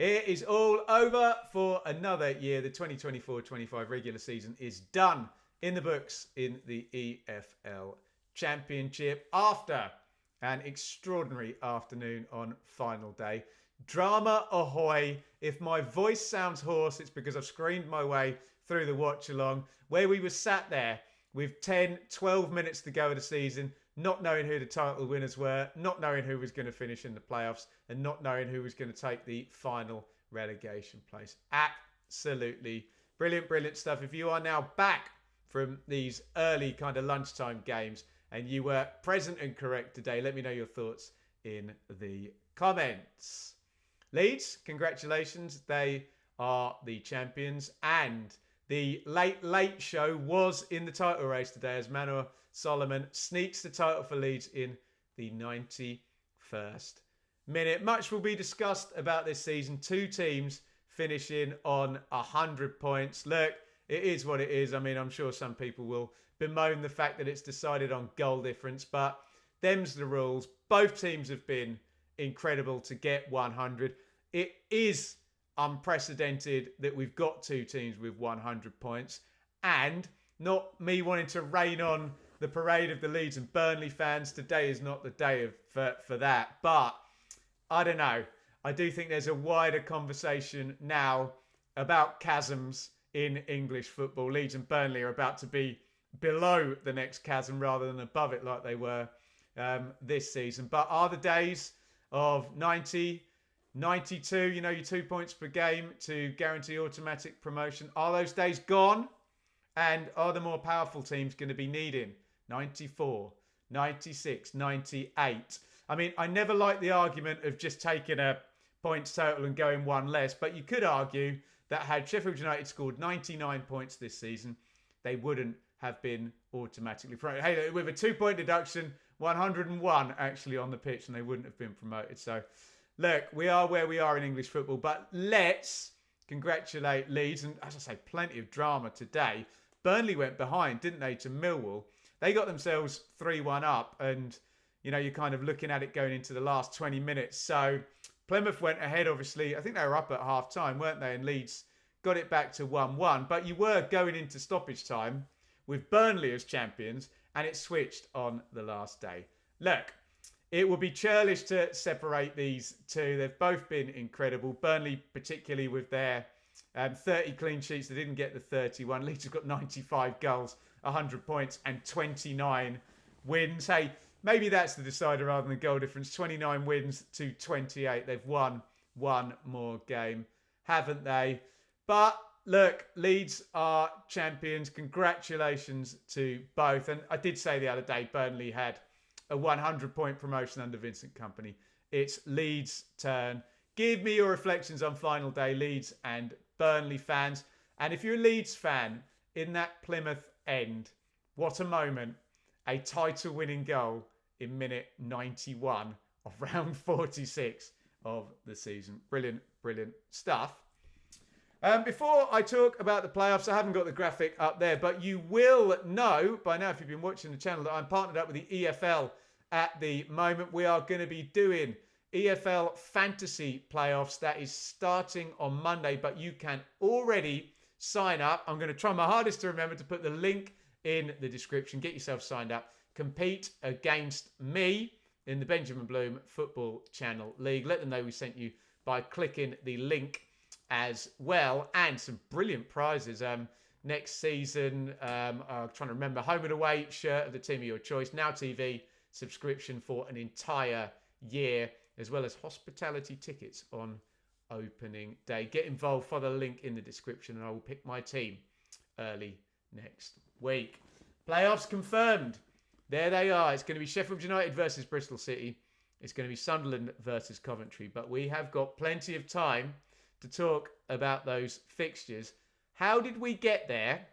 It is all over for another year. The 2024-25 regular season is done in the books in the EFL Championship after an extraordinary afternoon on final day. Drama ahoy. If my voice sounds hoarse, it's because I've screamed my way through the watch along where we were sat there with 10, 12 minutes to go of the season, not knowing who the title winners were, not knowing who was going to finish in the playoffs, and not knowing who was going to take the final relegation place. Absolutely brilliant, brilliant stuff. If you are now back from these early kind of lunchtime games and you were present and correct today, let me know your thoughts in the comments. Leeds, congratulations. They are the champions, and the late show was in the title race today as Manor Solomon sneaks the title for Leeds in the 91st minute. Much will be discussed about this season. Two teams finishing on 100 points. Look, it is what it is. I mean, I'm sure some people will bemoan the fact that it's decided on goal difference, but them's the rules. Both teams have been incredible to get 100. It is unprecedented that we've got two teams with 100 points, and not me wanting to rain on the parade of the Leeds and Burnley fans. Today is not the day for that, but I don't know. I do think there's a wider conversation now about chasms in English football. Leeds and Burnley are about to be below the next chasm rather than above it like they were this season. But are the days of 90, 92, your 2 points per game to guarantee automatic promotion, are those days gone? And are the more powerful teams going to be needing 94, 96, 98? I mean, I never like the argument of just taking a points total and going one less, but you could argue that had Sheffield United scored 99 points this season, they wouldn't have been automatically promoted. Hey, with a 2-point deduction, 101 actually on the pitch, and they wouldn't have been promoted. So, look, we are where we are in English football, but let's congratulate Leeds. And as I say, plenty of drama today. Burnley went behind, didn't they, to Millwall? They got themselves 3-1 up, and, you're kind of looking at it going into the last 20 minutes. So Plymouth went ahead, obviously. I think they were up at half-time, weren't they? And Leeds got it back to 1-1. But you were going into stoppage time with Burnley as champions, and it switched on the last day. Look, it would be churlish to separate these two. They've both been incredible. Burnley, particularly with their 30 clean sheets. They didn't get the 31. Leeds have got 95 goals, 100 points, and 29 wins. Hey, maybe that's the decider rather than the goal difference. 29 wins to 28. They've won one more game, haven't they? But look, Leeds are champions. Congratulations to both. And I did say the other day, Burnley had a 100-point promotion under Vincent Kompany. It's Leeds' turn. Give me your reflections on final day, Leeds and Burnley fans. And if you're a Leeds fan, in that Plymouth end, what a moment. A title-winning goal in minute 91 of round 46 of the season. Brilliant, brilliant stuff. Before I talk about the playoffs, I haven't got the graphic up there, but you will know by now if you've been watching the channel that I'm partnered up with the EFL at the moment. We are going to be doing EFL Fantasy Playoffs. That is starting on Monday, but you can already sign up. I'm going to try my hardest to remember to put the link in the description. Get yourself signed up. Compete against me in the Benjamin Bloom Football Channel League. Let them know we sent you by clicking the link as well. And some brilliant prizes. Next season, I'm trying to remember, home and away shirt of the team of your choice. Now TV subscription for an entire year, as well as hospitality tickets on opening day. Get involved, follow the link in the description, and I will pick my team early next week. Playoffs confirmed. There they are. It's going to be Sheffield United versus Bristol City. It's going to be Sunderland versus Coventry. But we have got plenty of time to talk about those fixtures. How did we get there?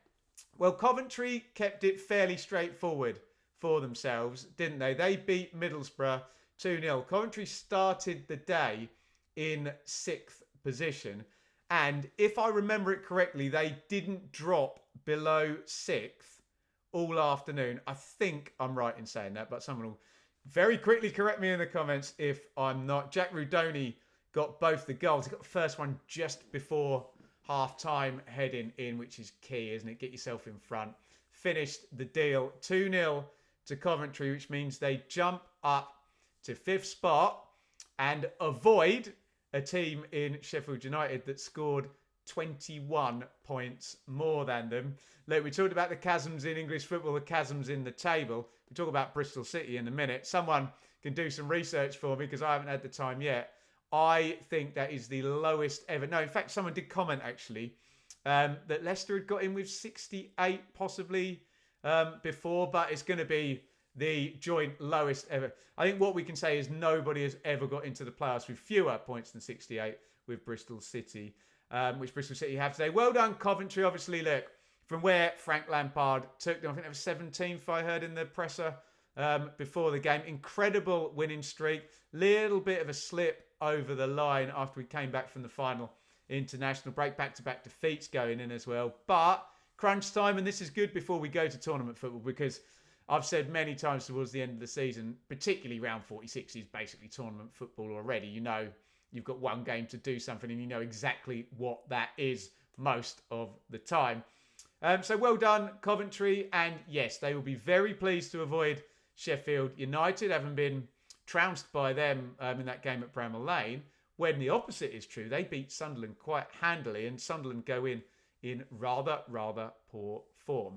Well, Coventry kept it fairly straightforward for themselves, didn't they? They beat Middlesbrough 2-0. Coventry started the day in 6th position. And if I remember it correctly, they didn't drop below 6th all afternoon. I think I'm right in saying that, but someone will very quickly correct me in the comments if I'm not. Jack Rudoni got both the goals. He got the first one just before half-time heading in, which is key, isn't it? Get yourself in front. Finished the deal 2-0 to Coventry, which means they jump up to 5th spot and avoid a team in Sheffield United that scored 21 points more than them. Look, we talked about the chasms in English football, the chasms in the table. We talk about Bristol City in a minute. Someone can do some research for me because I haven't had the time yet. I think that is the lowest ever. No, in fact, someone did comment actually that Leicester had got in with 68 possibly before, but it's going to be the joint lowest ever. I think what we can say is nobody has ever got into the playoffs with fewer points than 68 with Bristol City, which Bristol City have today. Well done, Coventry. Obviously, look, from where Frank Lampard took them, I think they were 17th, I heard in the presser before the game. Incredible winning streak. Little bit of a slip over the line after we came back from the final international break. Back-to-back defeats going in as well. But crunch time, and this is good before we go to tournament football, because I've said many times towards the end of the season, particularly round 46 is basically tournament football already. You know you've got one game to do something and you know exactly what that is most of the time. So well done, Coventry. And yes, they will be very pleased to avoid Sheffield United, having been trounced by them in that game at Bramall Lane. When the opposite is true, they beat Sunderland quite handily, and Sunderland go in rather poor form.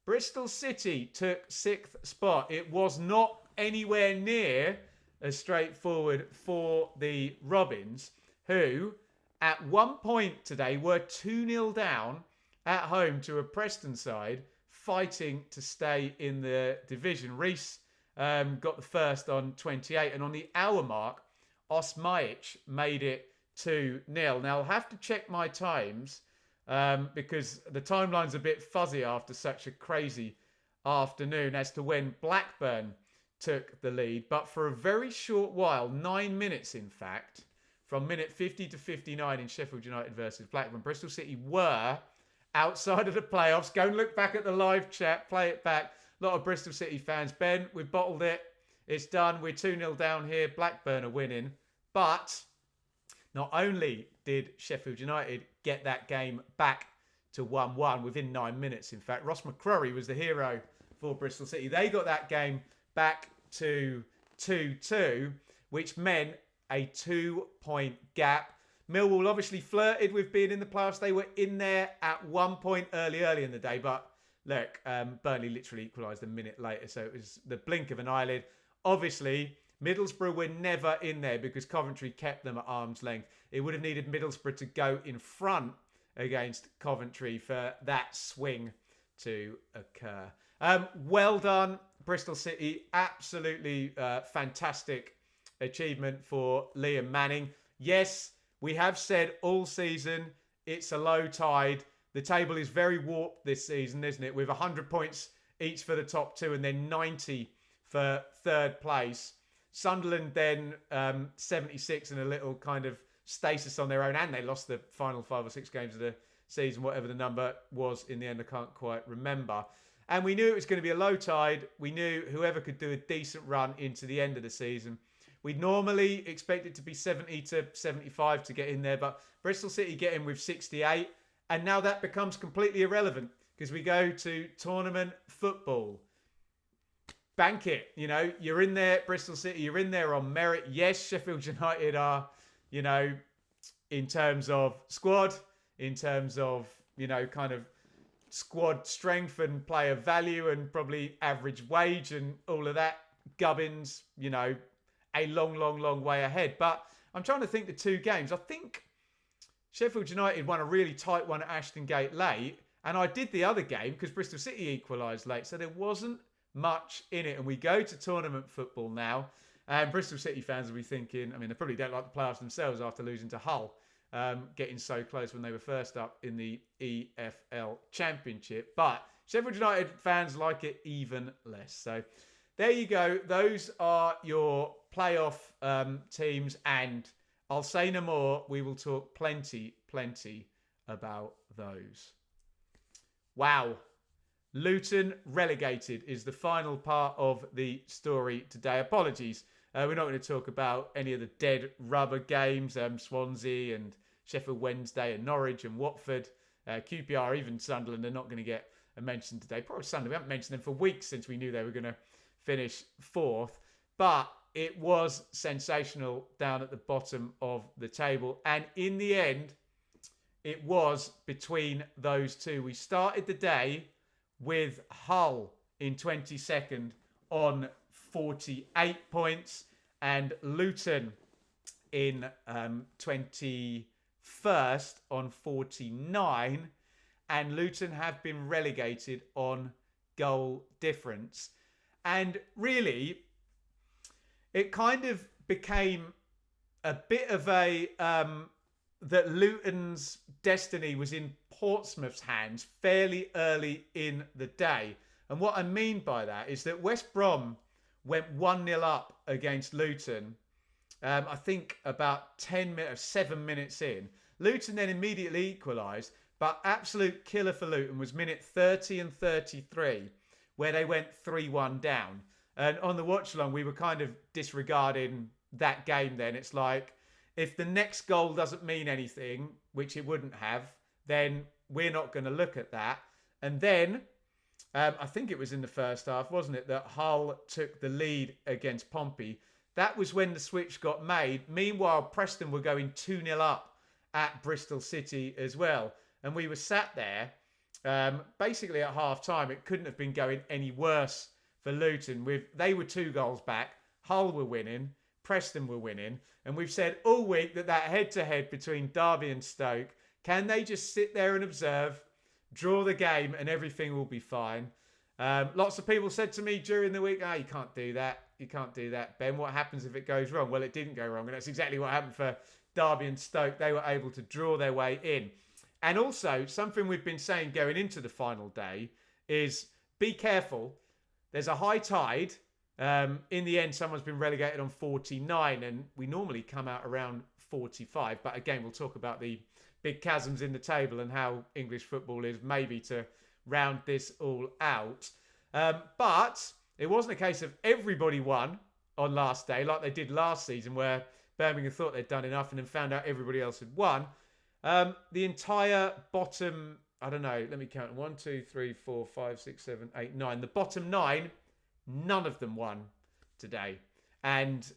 Bristol City took 6th spot. It was not anywhere near as straightforward for the Robins, who at one point today were 2-0 down at home to a Preston side fighting to stay in the division. Reece got the first on 28, and on the hour mark, Osmajic made it 2-0. Now, I'll have to check my times because the timeline's a bit fuzzy after such a crazy afternoon as to when Blackburn took the lead. But for a very short while, 9 minutes in fact, from minute 50 to 59 in Sheffield United versus Blackburn, Bristol City were outside of the playoffs. Go and look back at the live chat, play it back. A lot of Bristol City fans. Ben, we've bottled it. It's done. We're 2-0 down here. Blackburn are winning. But not only did Sheffield United get that game back to 1-1 within 9 minutes, in fact, Ross McCrory was the hero for Bristol City. They got that game back to 2-2, which meant a 2-point gap. Millwall obviously flirted with being in the playoffs. They were in there at one point early in the day. But look, Burnley literally equalised a minute later. So it was the blink of an eyelid. Obviously, Middlesbrough were never in there because Coventry kept them at arm's length. It would have needed Middlesbrough to go in front against Coventry for that swing to occur. Well done, Bristol City. Absolutely fantastic achievement for Liam Manning. Yes, we have said all season it's a low tide. The table is very warped this season, isn't it? With 100 points each for the top two and then 90 for third place. Sunderland then 76 and a little kind of stasis on their own, and they lost the final 5 or 6 games of the season, whatever the number was in the end, I can't quite remember. And we knew it was going to be a low tide. We knew whoever could do a decent run into the end of the season. We'd normally expect it to be 70 to 75 to get in there, but Bristol City get in with 68, and now that becomes completely irrelevant because we go to tournament football. Bank it, you know, you're in there, Bristol City, you're in there on merit. Yes, Sheffield United are, you know, in terms of squad, in terms of, you know, kind of squad strength and player value and probably average wage and all of that gubbins, you know, a long way ahead. But I'm trying to think the 2 games. I think Sheffield United won a really tight one at Ashton Gate late, and I did the other game because Bristol City equalised late, so there wasn't much in it. And we go to tournament football now, and Bristol City fans will be thinking, I mean, they probably don't like the playoffs themselves after losing to Hull, getting so close when they were first up in the EFL Championship. But Sheffield United fans like it even less. So there you go. Those are your playoff teams, and I'll say no more. We will talk plenty about those. Wow. Luton relegated is the final part of the story today. Apologies We're not going to talk about any of the dead rubber games, Swansea and Sheffield Wednesday and Norwich and Watford. QPR, even Sunderland, are not going to get a mention today. Probably Sunderland, we haven't mentioned them for weeks since we knew they were going to finish 4th. But it was sensational down at the bottom of the table. And in the end, it was between those two. We started the day with Hull in 22nd on 48 points and Luton in 21st on 49. And Luton have been relegated on goal difference. And really, it kind of became a bit of a... that Luton's destiny was in Portsmouth's hands fairly early in the day. And what I mean by that is that West Brom went 1-0 up against Luton, I think about 7 minutes in. Luton then immediately equalised, but absolute killer for Luton was minute 30 and 33, where they went 3-1 down. And on the watch-along, we were kind of disregarding that game then. It's like, if the next goal doesn't mean anything, which it wouldn't have, then we're not going to look at that. And then, I think it was in the first half, wasn't it, that Hull took the lead against Pompey. That was when the switch got made. Meanwhile, Preston were going 2-0 up at Bristol City as well. And we were sat there, basically at half-time. It couldn't have been going any worse for Luton. They were 2 goals back. Hull were winning. Preston were winning. And we've said all week that head-to-head between Derby and Stoke, can they just sit there and observe, draw the game, and everything will be fine? Lots of people said to me during the week, you can't do that. You can't do that, Ben. What happens if it goes wrong? Well, it didn't go wrong. And that's exactly what happened for Derby and Stoke. They were able to draw their way in. And also, something we've been saying going into the final day is be careful. There's a high tide. In the end, someone's been relegated on 49, and we normally come out around 45. But again, we'll talk about the big chasms in the table and how English football is, maybe to round this all out. But it wasn't a case of everybody won on last day, like they did last season, where Birmingham thought they'd done enough and then found out everybody else had won. The entire bottom, I don't know, let me count. 1, 2, 3, 4, 5, 6, 7, 8, 9. The bottom 9, none of them won today. And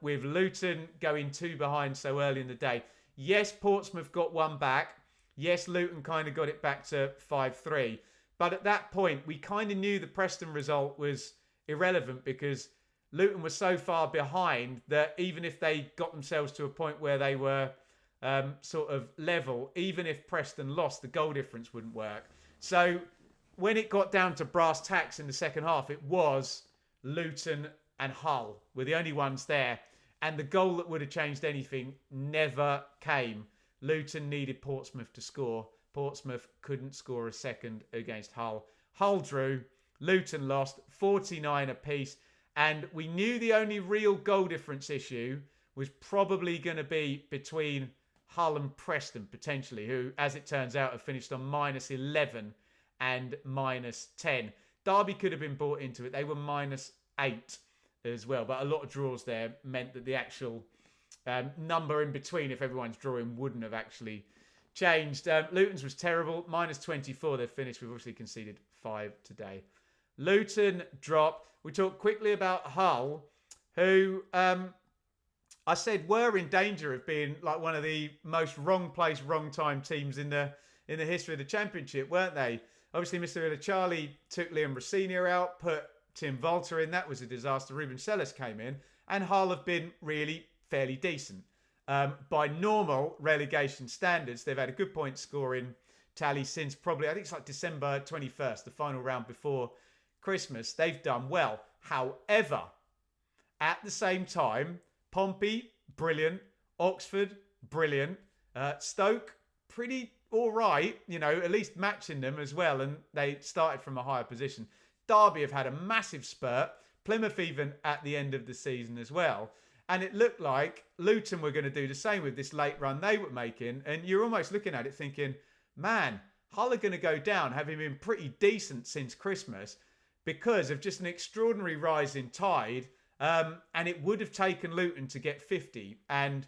with Luton going 2 behind so early in the day, yes, Portsmouth got 1 back. Yes, Luton kind of got it back to 5-3. But at that point, we kind of knew the Preston result was irrelevant because Luton was so far behind that even if they got themselves to a point where they were sort of level, even if Preston lost, the goal difference wouldn't work. So when it got down to brass tacks in the second half, it was Luton and Hull were the only ones there. And the goal that would have changed anything never came. Luton needed Portsmouth to score. Portsmouth couldn't score a second against Hull. Hull drew. Luton lost 49 apiece. And we knew the only real goal difference issue was probably going to be between Hull and Preston, potentially, who, as it turns out, have finished on -11 and -10. Derby could have been brought into it. They were -8 as well. But a lot of draws there meant that the actual number in between, if everyone's drawing, wouldn't have actually changed. Luton's was terrible. -24 they've finished. We've obviously conceded 5 today. Luton dropped. We talked quickly about Hull, who I said were in danger of being like one of the most wrong place, wrong time teams in the history of the Championship, weren't they? Obviously, Mr. Ilachali took Liam Rossini out, put Tim Volter in. That was a disaster. Ruben Sellers came in. And Hull have been really fairly decent. By normal relegation standards, they've had a good point scoring tally since probably, I think it's like December 21st, the final round before Christmas. They've done well. However, at the same time, Pompey, brilliant. Oxford, brilliant. Stoke, pretty all right, at least matching them as well. And they started from a higher position. Derby have had a massive spurt. Plymouth even at the end of the season as well. And it looked like Luton were going to do the same with this late run they were making. And you're almost looking at it thinking, man, Hull are going to go down, having been pretty decent since Christmas, because of just an extraordinary rise in tide And it would have taken Luton to get 50. And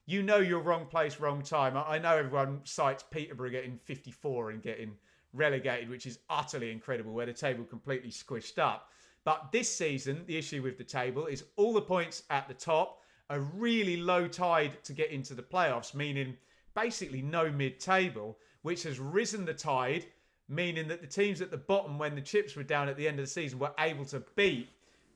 you know you're wrong place, wrong time. I know everyone cites Peterborough getting 54 and getting relegated, which is utterly incredible, where the table completely squished up. But this season, the issue with the table is all the points at the top, a really low tide to get into the playoffs, meaning basically no mid-table, which has risen the tide, meaning that the teams at the bottom, when the chips were down at the end of the season, were able to beat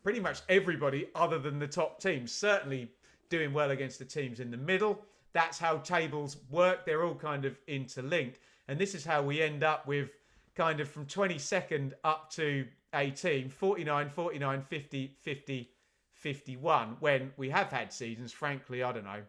pretty much everybody other than the top teams, certainly doing well against the teams in the middle. That's how tables work. They're all kind of interlinked. And this is how we end up with kind of from 22nd up to 18, 49, 49, 50, 50, 51, when we have had seasons, frankly, I don't know,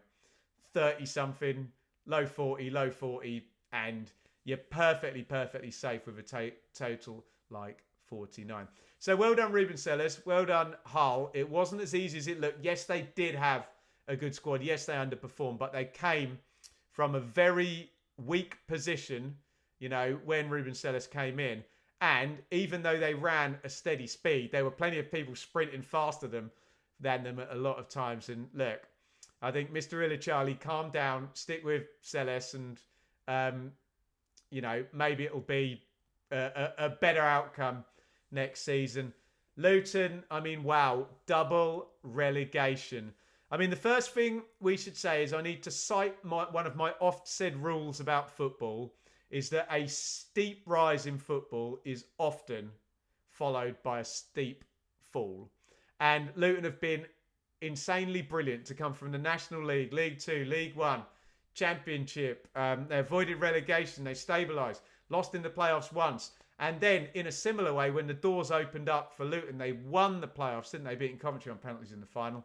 30-something, low 40, and you're perfectly safe with a total like 49. So well done, Ruben Sellers. Well done, Hull. It wasn't as easy as it looked. Yes, they did have a good squad. Yes, they underperformed, but they came from a very weak position, you know, when Ruben Sellers came in. And even though they ran a steady speed, there were plenty of people sprinting faster than them at a lot of times. And look, I think Mr. Illicharli, calm down, stick with Sellers, and, you know, maybe it'll be a better outcome next season. Luton, I mean, wow, double relegation. I mean, the first thing we should say is I need to cite one of my oft-said rules about football, is that a steep rise in football is often followed by a steep fall. And Luton have been insanely brilliant to come from the National League, League 2, League 1, Championship. They avoided relegation, they stabilised, lost in the playoffs once. And then, in a similar way, when the doors opened up for Luton, they won the playoffs, didn't they? Beating Coventry on penalties in the final.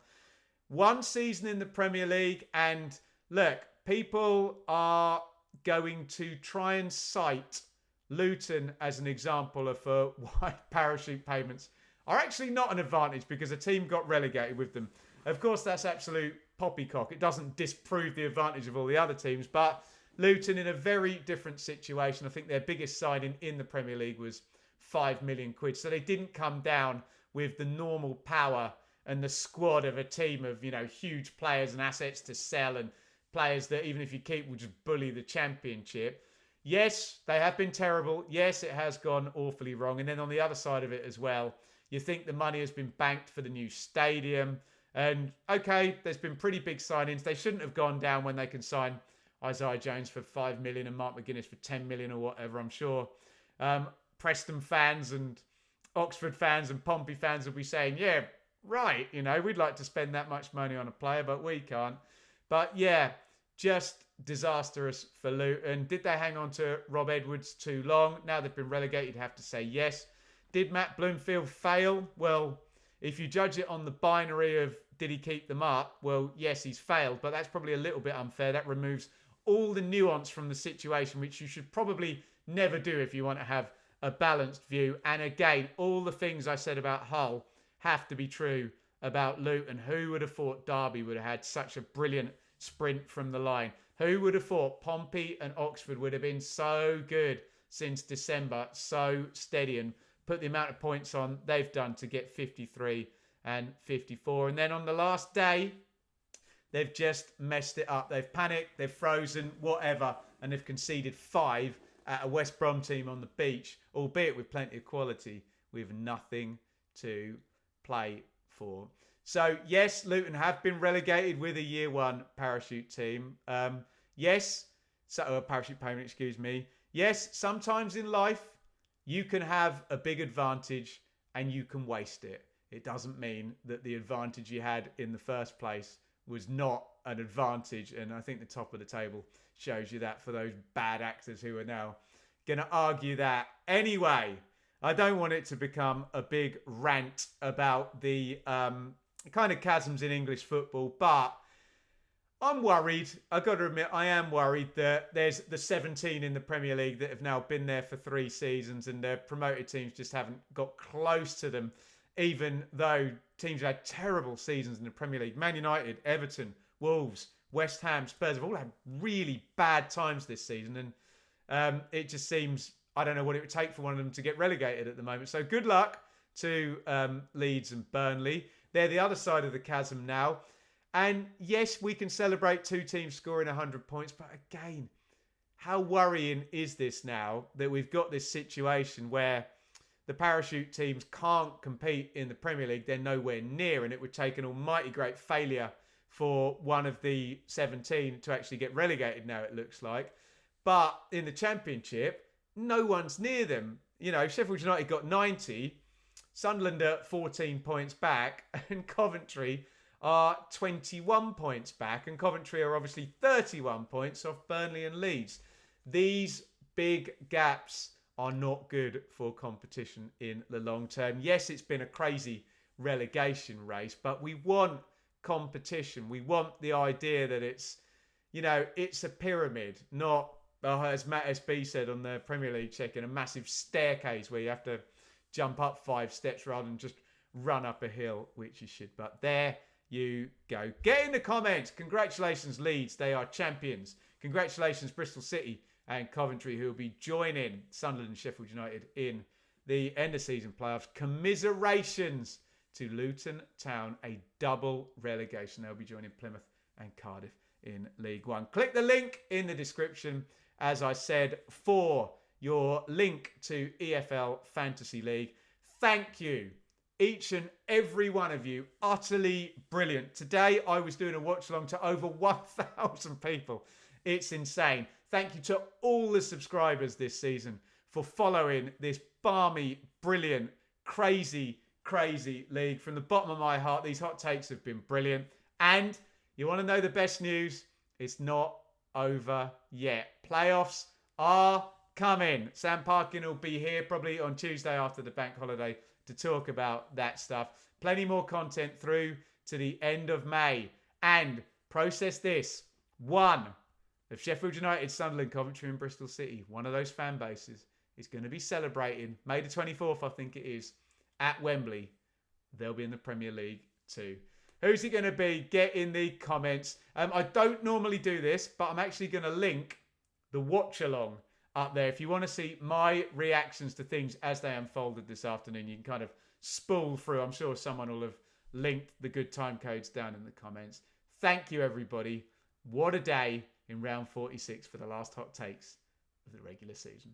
One season in the Premier League, and look, people are going to try and cite Luton as an example of why parachute payments are actually not an advantage because a team got relegated with them. Of course, that's absolute poppycock. It doesn't disprove the advantage of all the other teams, but Luton in a very different situation. I think their biggest signing in the Premier League was 5 million quid. So they didn't come down with the normal power and the squad of a team of, you know, huge players and assets to sell and players that even if you keep will just bully the Championship. Yes, they have been terrible. Yes, it has gone awfully wrong. And then on the other side of it as well, you think the money has been banked for the new stadium. And okay, there's been pretty big signings. They shouldn't have gone down when they can sign Isaiah Jones for 5 million and Mark McGuinness for 10 million or whatever. I'm sure Preston fans and Oxford fans and Pompey fans will be saying, yeah, right, you know, we'd like to spend that much money on a player, but we can't. But yeah, just disastrous for Luton. Did they hang on to Rob Edwards too long? Now they've been relegated, have to say yes. Did Matt Bloomfield fail? Well, if you judge it on the binary of did he keep them up? Well, yes, he's failed, but that's probably a little bit unfair. That removes all the nuance from the situation, which you should probably never do if you want to have a balanced view. And again, all the things I said about Hull have to be true about Luton. Who would have thought Darby would have had such a brilliant sprint from the line? Who would have thought Pompey and Oxford would have been so good since December, so steady, and put the amount of points on they've done to get 53 and 54. And then on the last day, they've just messed it up. They've panicked, they've frozen, whatever, and they've conceded 5 at a West Brom team on the beach, albeit with plenty of quality, with nothing to play for. So, yes, Luton have been relegated with a Year 1 parachute team. Parachute payment, excuse me. Yes, sometimes in life, you can have a big advantage and you can waste it. It doesn't mean that the advantage you had in the first place was not an advantage. And I think the top of the table shows you that for those bad actors who are now going to argue that. Anyway, I don't want it to become a big rant about the kind of chasms in English football, but I'm worried. I've got to admit, I am worried that there's the 17 in the Premier League that have now been there for 3 seasons and their promoted teams just haven't got close to them, even though teams have had terrible seasons in the Premier League. Man United, Everton, Wolves, West Ham, Spurs have all had really bad times this season. And it just seems, I don't know what it would take for one of them to get relegated at the moment. So good luck to Leeds and Burnley. they're the other side of the chasm now. And yes, we can celebrate 2 teams scoring 100 points. But again, how worrying is this now that we've got this situation where the parachute teams can't compete in the Premier League? They're nowhere near, and it would take an almighty great failure for one of the 17 to actually get relegated now, it looks like. But in the Championship, no one's near them. You know, Sheffield United got 90, Sunderland are 14 points back, and Coventry are 21 points back, and Coventry are obviously 31 points off Burnley and Leeds. These big gaps are not good for competition in the long term. Yes, it's been a crazy relegation race, but we want competition. We want the idea that it's, you know, it's a pyramid, not, as Matt SB said on the Premier League check-in, a massive staircase where you have to jump up 5 steps rather than just run up a hill, which you should. But there you go. Get in the comments. Congratulations, Leeds. They are champions. Congratulations, Bristol City and Coventry, who will be joining Sunderland and Sheffield United in the end of season playoffs. Commiserations to Luton Town, a double relegation. They'll be joining Plymouth and Cardiff in League One. Click the link in the description, as I said, for your link to EFL Fantasy League. Thank you, each and every one of you. Utterly brilliant. Today, I was doing a watch along to over 1,000 people. It's insane. Thank you to all the subscribers this season for following this balmy, brilliant, crazy league. From the bottom of my heart, these hot takes have been brilliant. And you want to know the best news? It's not over yet. Playoffs are coming. Sam Parkin will be here probably on Tuesday after the bank holiday to talk about that stuff. Plenty more content through to the end of May. And process this. One of Sheffield United, Sunderland, Coventry and Bristol City, one of those fan bases, is going to be celebrating May the 24th, I think it is, at Wembley. They'll be in the Premier League too. Who's it going to be? Get in the comments. I don't normally do this, but I'm actually going to link the watch along up there. If you want to see my reactions to things as they unfolded this afternoon, you can kind of spool through. I'm sure someone will have linked the good time codes down in the comments. Thank you, everybody. What a day in round 46 for the last hot takes of the regular season.